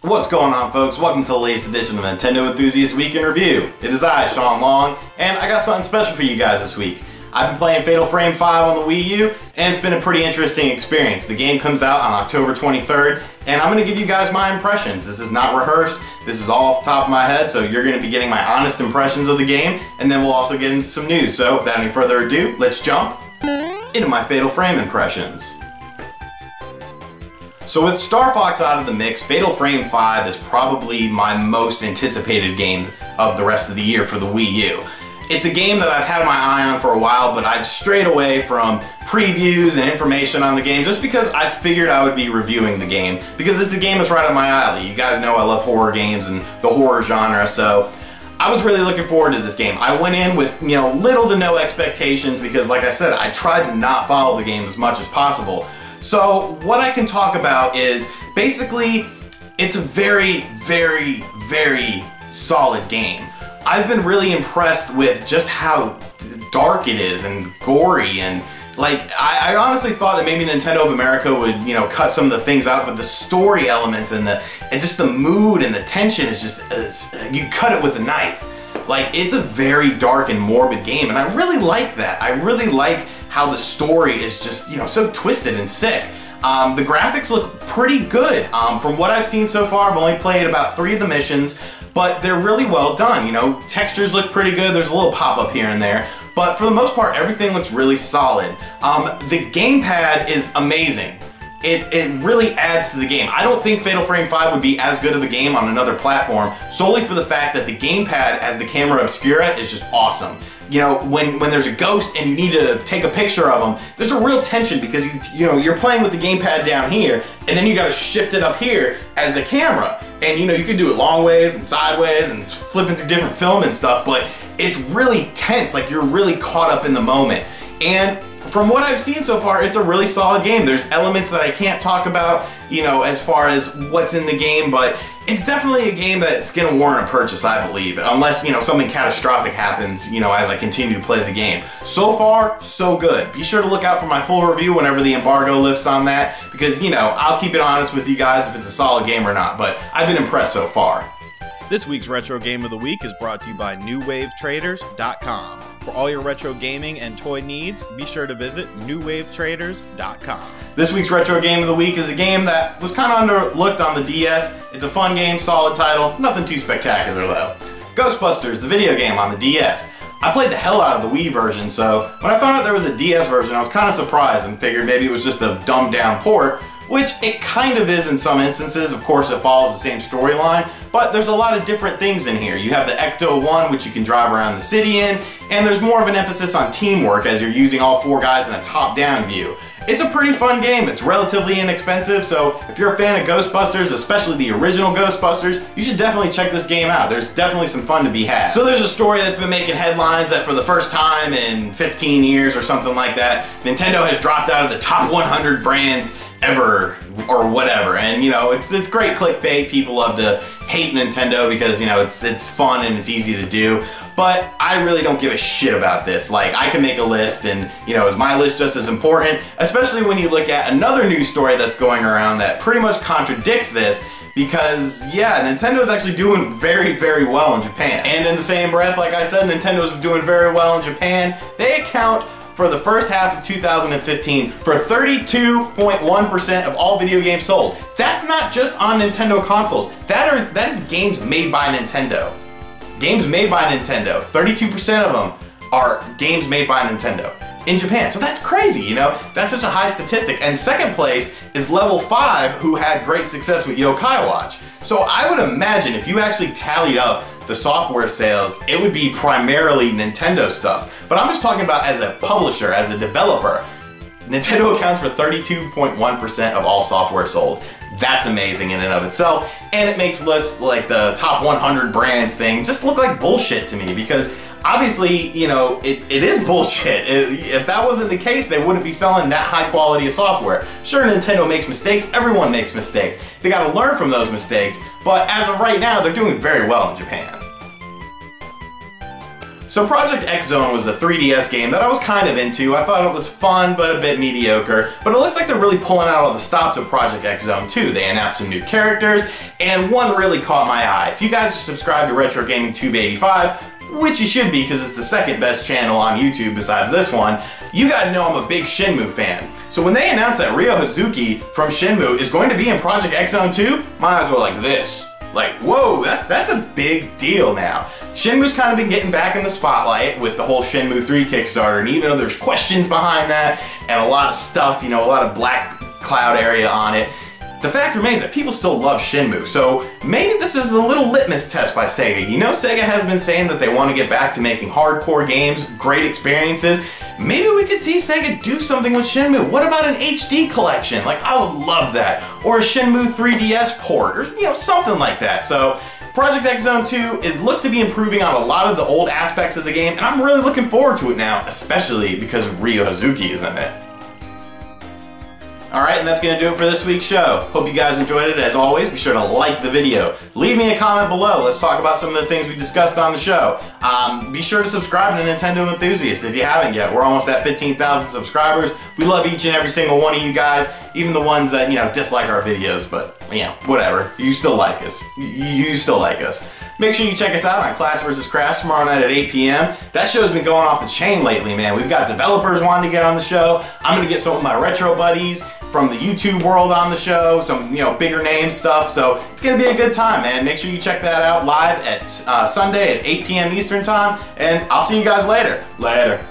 What's going on, folks? Welcome to the latest edition of Nintendo Enthusiast Week in Review. It is I, Shawn, and I got something special for you guys this week. I've been playing Fatal Frame 5 on the Wii U, and it's been a pretty interesting experience. The game comes out on October 23rd, and I'm going to give you guys my impressions. This is not rehearsed, this is all off the top of my head, so you're going to be getting my honest impressions of the game, and then we'll also get into some news. So without any further ado, let's jump into my Fatal Frame impressions. So with Star Fox out of the mix, Fatal Frame 5 is probably my most anticipated game of the rest of the year for the Wii U. It's a game that I've had my eye on for a while, but I've strayed away from previews and information on the game just because I figured I would be reviewing the game, because it's a game that's right up my alley. You guys know I love horror games and the horror genre, so I was really looking forward to this game. I went in with, little to no expectations because, like I said, I tried to not follow the game as much as possible. So what I can talk about is basically it's a very, very, very solid game. I've been really impressed with just how dark it is and gory, and I honestly thought that maybe Nintendo of America would cut some of the things out, but the story elements and just the mood and the tension is just you cut it with a knife. It's a very dark and morbid game, and I really like that. I really like how the story is just, so twisted and sick. The graphics look pretty good. From what I've seen so far, I've only played about 3 of the missions, but they're really well done. Textures look pretty good. There's a little pop-up here and there, but for the most part, everything looks really solid. The gamepad is amazing. It really adds to the game. I don't think Fatal Frame 5 would be as good of a game on another platform, solely for the fact that the gamepad as the camera obscura is just awesome. When there's a ghost and you need to take a picture of them, there's a real tension because you're playing with the gamepad down here, and then you gotta shift it up here as a camera. And you can do it long ways and sideways and flipping through different film and stuff, but it's really tense, you're really caught up in the moment. And from what I've seen so far, it's a really solid game. There's elements that I can't talk about, as far as what's in the game, but it's definitely a game that's gonna warrant a purchase, I believe, unless, something catastrophic happens, as I continue to play the game. So far, so good. Be sure to look out for my full review whenever the embargo lifts on that, because, I'll keep it honest with you guys if it's a solid game or not, but I've been impressed so far. This week's Retro Game of the Week is brought to you by NewWaveTraders.com. For all your retro gaming and toy needs, be sure to visit NewWaveTraders.com. This week's Retro Game of the Week is a game that was kind of underlooked on the DS. It's a fun game, solid title, nothing too spectacular though. Ghostbusters, the video game on the DS. I played the hell out of the Wii version, so when I found out there was a DS version, I was kind of surprised and figured maybe it was just a dumbed down port, which it kind of is in some instances. Of course, it follows the same storyline, but there's a lot of different things in here. You have the Ecto-1, which you can drive around the city in, and there's more of an emphasis on teamwork as you're using all 4 guys in a top-down view. It's a pretty fun game. It's relatively inexpensive, so if you're a fan of Ghostbusters, especially the original Ghostbusters, you should definitely check this game out. There's definitely some fun to be had. So there's a story that's been making headlines that for the first time in 15 years or something like that, Nintendo has dropped out of the top 100 brands ever, or whatever, and it's great clickbait. People love to hate Nintendo because it's fun and it's easy to do, but I really don't give a shit about this. I can make a list, and is my list just as important, especially when you look at another news story that's going around that pretty much contradicts this, because yeah, Nintendo's actually doing very, very well in Japan. And in the same breath, like I said, Nintendo's doing very well in Japan. They account for the first half of 2015 for 32.1% of all video games sold. That's not just on Nintendo consoles. That is games made by Nintendo. Games made by Nintendo. 32% of them are games made by Nintendo in Japan. So that's crazy, That's such a high statistic. And second place is Level 5, who had great success with Yokai Watch. So I would imagine if you actually tallied up the software sales, it would be primarily Nintendo stuff. But I'm just talking about as a publisher, as a developer. Nintendo accounts for 32.1% of all software sold. That's amazing in and of itself, and it makes lists like the top 100 brands thing just look like bullshit to me, because obviously, it is bullshit. If that wasn't the case, they wouldn't be selling that high quality of software. Sure, Nintendo makes mistakes, everyone makes mistakes. They gotta learn from those mistakes, but as of right now, they're doing very well in Japan. So Project X Zone was a 3DS game that I was kind of into. I thought it was fun, but a bit mediocre. But it looks like they're really pulling out all the stops of Project X Zone 2. They announced some new characters, and one really caught my eye. If you guys are subscribed to Retro Gaming Tube 85, which you should be because it's the second best channel on YouTube besides this one, you guys know I'm a big Shenmue fan. So when they announced that Ryo Hazuki from Shenmue is going to be in Project X Zone 2, my eyes were like this. Like, whoa, that's a big deal now. Shenmue's kind of been getting back in the spotlight with the whole Shenmue 3 Kickstarter, and even though there's questions behind that and a lot of stuff, you know, a lot of black cloud area on it, the fact remains that people still love Shenmue. So maybe this is a little litmus test by Sega. You know, Sega has been saying that they want to get back to making hardcore games, great experiences. Maybe we could see Sega do something with Shenmue. What about an HD collection? Like, I would love that. Or a Shenmue 3DS port, or, you know, something like that. So Project X Zone 2, it looks to be improving on a lot of the old aspects of the game, and I'm really looking forward to it now, especially because Ryo Hazuki is in it. Alright, and that's going to do it for this week's show. Hope you guys enjoyed it. As always, be sure to like the video. Leave me a comment below. Let's talk about some of the things we discussed on the show. Be sure to subscribe to Nintendo Enthusiast if you haven't yet. We're almost at 15,000 subscribers. We love each and every single one of you guys, even the ones that, you know, dislike our videos, but, you know, whatever. You still like us. You still like us. Make sure you check us out on Class vs. Crash tomorrow night at 8 p.m. That show's been going off the chain lately, man. We've got developers wanting to get on the show. I'm going to get some of my retro buddies from the YouTube world on the show, some, you know, bigger name stuff, so it's gonna be a good time, man. Make sure you check that out live at Sunday at 8 p.m. Eastern time, and I'll see you guys later. Later.